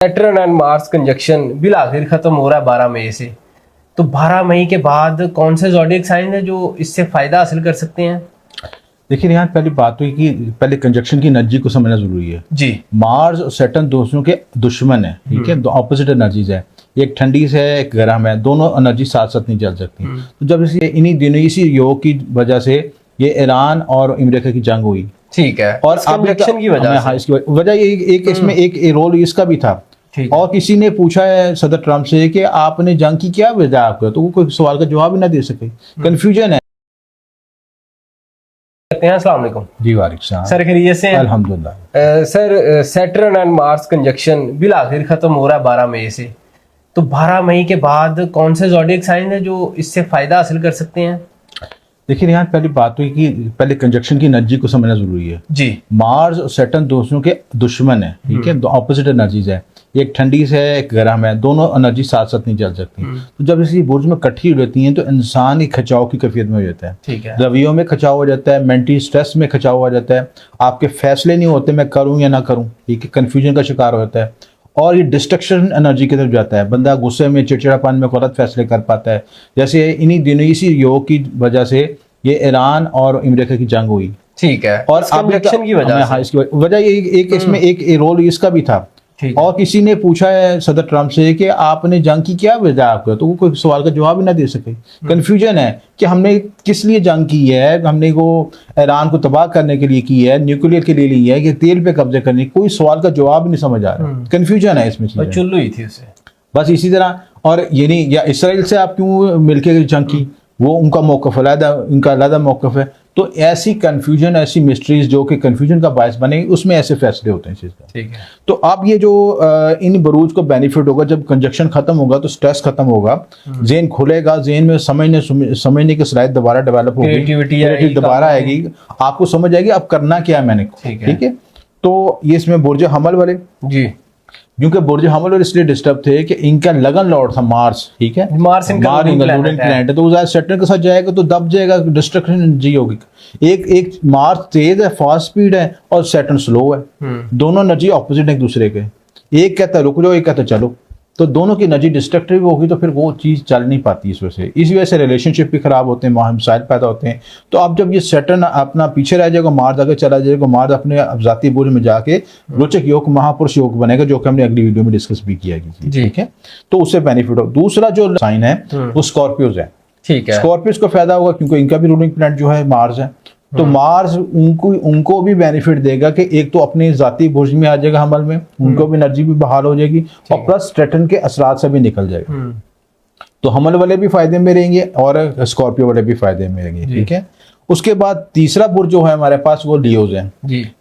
Saturn and Mars conjunction bill आखिर खत्म हो रहा है 12 मई से। तो 12 मई के बाद कौन से ज़ोडिएक साइन है जो इससे फायदा हासिल कर सकते हैं? देखिए यहाँ पहली बात हुई कि पहले कंजक्शन की एनर्जी को समझना जरूरी है जी। मार्स और सैटर्न दोनों के दुश्मन है, ठीक है, दो ऑपोजिट एनर्जीज है, एक ठंडी से है एक गर्म है, दोनों एनर्जी साथ साथ नहीं चल सकती। तो जब इन्हीं दिनों इसी योग की वजह से ये ईरान और अमेरिका की जंग हुई, ठीक है, और कंजक्शन की वजह हाँ, इसकी वजह एक इसमें एक रोल इसका भी था। और किसी ने पूछा है सदर ट्रम्प से कि आपने जंग की क्या वजह आपको, तो वो कोई सवाल का जवाब ही ना दे सके, कंफ्यूजन है। अस्सलाम वालेकुम। जी वालेकुम सर, खैरियत से हैं? अल्हम्दुलिल्लाह। Sir, Saturn and Mars conjunction bill आखिर खत्म हो रहा है 12 मई से। तो 12 मई के बाद कौन से ज़ोडिएक साइन है जो इससे फायदा हासिल कर सकते हैं? देखिए यहाँ पहली बात हुई कि पहले कंजक्शन की एनर्जी को समझना जरूरी है। जी। मार्स और सैटर्न दोनों के दुश्मन है, ठीक है, दो ऑपोजिट एनर्जीज है, एक ठंडी से है एक गर्म है, दोनों एनर्जी साथ साथ नहीं चल सकती। तो जब इसी बुर्ज में इकट्ठी हो जाती हैं तो इंसान एक खिंचाव की कैफियत में हो जाता है, ठीक है, रवैयों में खिंचाव हो जाता है, मेंटली स्ट्रेस में खिंचाव हो जाता है, आपके फैसले नहीं होते मैं करूँ या ना करूँ, ठीक है, कन्फ्यूजन का शिकार हो जाता है और ये डिस्ट्रक्शन एनर्जी की तरफ जाता है। बंदा गुस्से में चिड़चिड़ापन में गलत फैसले कर पाता है। जैसे इन्हीं दिनों इसी योग की वजह से ये ईरान और अमेरिका की जंग हुई, ठीक है, और कंजक्शन की वजह, हाँ, इसकी वजह एक इसमें एक रोल इसका भी था। और किसी ने पूछा है सदर ट्रम्प से कि आपने जंग की क्या वजह आपको, तो वो कोई सवाल का जवाब ही ना दे सके, कंफ्यूजन है कि हमने किस लिए जंग की है, हमने वो ईरान को तबाह करने के लिए की है, न्यूक्लियर के लिए ली है कि तेल पे कब्जे करने, कोई सवाल का जवाब नहीं समझ आ रहा, कंफ्यूजन है इसमें, चुल हुई थी उसे बस इसी तरह। और ये नहीं या इसराइल से आप क्यों मिलकर जंग की, वो उनका मौक़िफ़ अलग, उनका अलग मौक़िफ़ है। तो ऐसी कंफ्यूजन, ऐसी मिस्ट्रीज जो कि कंफ्यूजन का बायस बने, उसमें ऐसे फैसले होते हैं चीज़ का, ठीक है। तो अब ये जो इन बरूज को बेनिफिट होगा, जब कंजक्शन खत्म होगा तो स्ट्रेस खत्म होगा, जेन खुलेगा, जेन में समझने की सलाहियत दोबारा डेवलप होगी, क्रिएटिविटी दोबारा आएगी, आपको समझ आएगी अब करना क्या है मैंने, ठीक है। तो ये इसमें बुर्ज हमल वाले, जी, क्योंकि बुर्ज हमल और इसलिए डिस्टर्ब थे कि इनका लगन लॉर्ड था मार्स, ठीक है, मार्स इनका रूलिंग प्लैनेट है, तो वो सैटर्न के साथ जाएगा तो दब जाएगा, डिस्ट्रक्शन एनर्जी होगी। एक मार्स तेज है, फास्ट स्पीड है, और सैटर्न स्लो है, दोनों एनर्जी ऑपोजिट है एक दूसरे के, एक कहता है रुक जाओ, एक कहता है चलो, तो दोनों की एनर्जी डिस्ट्रक्टिव होगी, तो फिर वो चीज़ चल नहीं पाती इस वजह से रिलेशनशिप भी खराब होते हैं, मसाइल पैदा होते हैं। तो अब जब ये सैटर्न अपना पीछे रह जाएगा, मार्स आगे चला जाएगा, मार्स अपने ज़ाती बुर्ज में जाके रोचक योग, महापुरुष योग बनेगा, जो कि हमने अगली वीडियो में डिस्कस भी किया, ठीक है। तो उससे बेनिफिट हो। दूसरा जो साइन है वो स्कॉर्पियोज है, ठीक है, स्कॉर्पियोज को फायदा होगा क्योंकि इनका भी रूलिंग प्लैनेट जो है मार्स है, तो मार्स उनको भी बेनिफिट देगा कि एक तो अपने जाती बुर्ज में आ जाएगा हमल में, उनको भी एनर्जी भी बहाल हो जाएगी, और प्लस सैटर्न के असरात से भी निकल जाएगा। तो हमल वाले भी फायदे में रहेंगे और स्कॉर्पियो वाले भी फायदे में रहेंगे, ठीक है। उसके बाद तीसरा बुर्ज जो है हमारे पास वो लियोज है,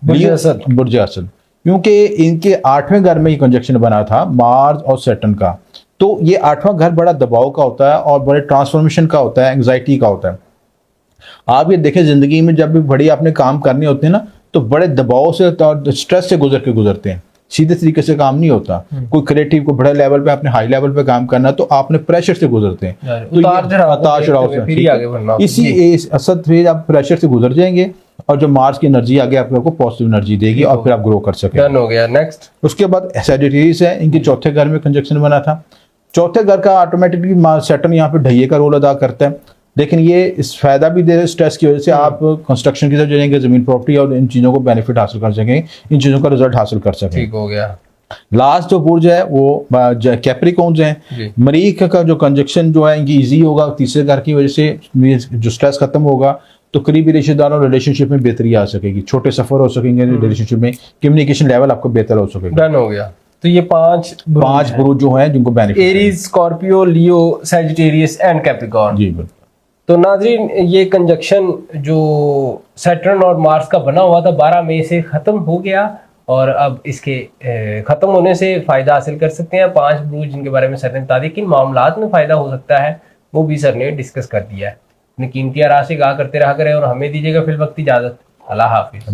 बुर्ज असद, क्योंकि इनके 8वें घर में ये कंजक्शन बना था मार्स और सैटर्न का। तो ये 8वां घर बड़ा दबाव का होता है और बड़े ट्रांसफॉर्मेशन का होता है, एंग्जाइटी का होता है। आप ये देखें जिंदगी में जब भी बड़ी आपने काम करने होते हैं ना, तो बड़े दबाव से और स्ट्रेस से गुजरते हैं, सीधे तरीके से काम नहीं होता। कोई क्रिएटिव को बड़े लेवल पे, आपने हाई लेवल पे काम करना, तो आपने प्रेशर से गुजरते हैं, तो उतार चढ़ाव से, इसी असद फेज आप प्रेशर से गुजर जाएंगे, और जो मार्स की एनर्जी आगे आपको पॉजिटिव एनर्जी देगी और फिर आप ग्रो कर सकेंगे। डन हो गया। नेक्स्ट उसके बाद सैजिटेरियस है, इनके चौथे घर में कंजक्शन बना था। चौथे घर का ऑटोमेटिकली सैटर्न यहाँ पे ढैये का रोल अदा करता है, लेकिन ये इस फायदा भी दे, स्ट्रेस की वजह से आप कंस्ट्रक्शन की तरफ जाएंगे, जमीन प्रॉपर्टी और इन चीज़ों को बेनिफिट हासिल कर सकेंगे, इन चीज़ों का रिजल्ट हासिल कर सकेंगे, ठीक हो गया। लास्ट जो बुर्ज है वो कैप्रिकॉर्न्स हैं, मरीख का जो कंजक्शन जो है इनकी इजी होगा, तीसरे घर की वजह से जो स्ट्रेस खत्म होगा, तो करीबी रिश्तेदारों रिलेशनशिप में बेहतरी आ सकेगी, छोटे सफर हो सकेंगे रिलेशनशिप में, कम्युनिकेशन लेवल आपको बेहतर हो सकेगा। डन हो गया। तो ये पांच बुर्ज जो है जिनको benefit, Aries, Scorpio, Leo, Sagittarius and Capricorn. जी बिल्कुल। तो नाज़रीन, ये कंजक्शन जो सैटर्न और मार्स का बना हुआ था 12 मई से ख़त्म हो गया, और अब इसके ख़त्म होने से फ़ायदा हासिल कर सकते हैं 5 बुर्ज, जिनके बारे में सर ने बता दी किन मामलात में फ़ायदा हो सकता है, वो भी सर ने डिस्कस कर दिया है। अपनी कीमती राशि गा करते रहा करें और हमें दीजिएगा फिल वक्त इजाज़त। अल्लाह हाफिज़।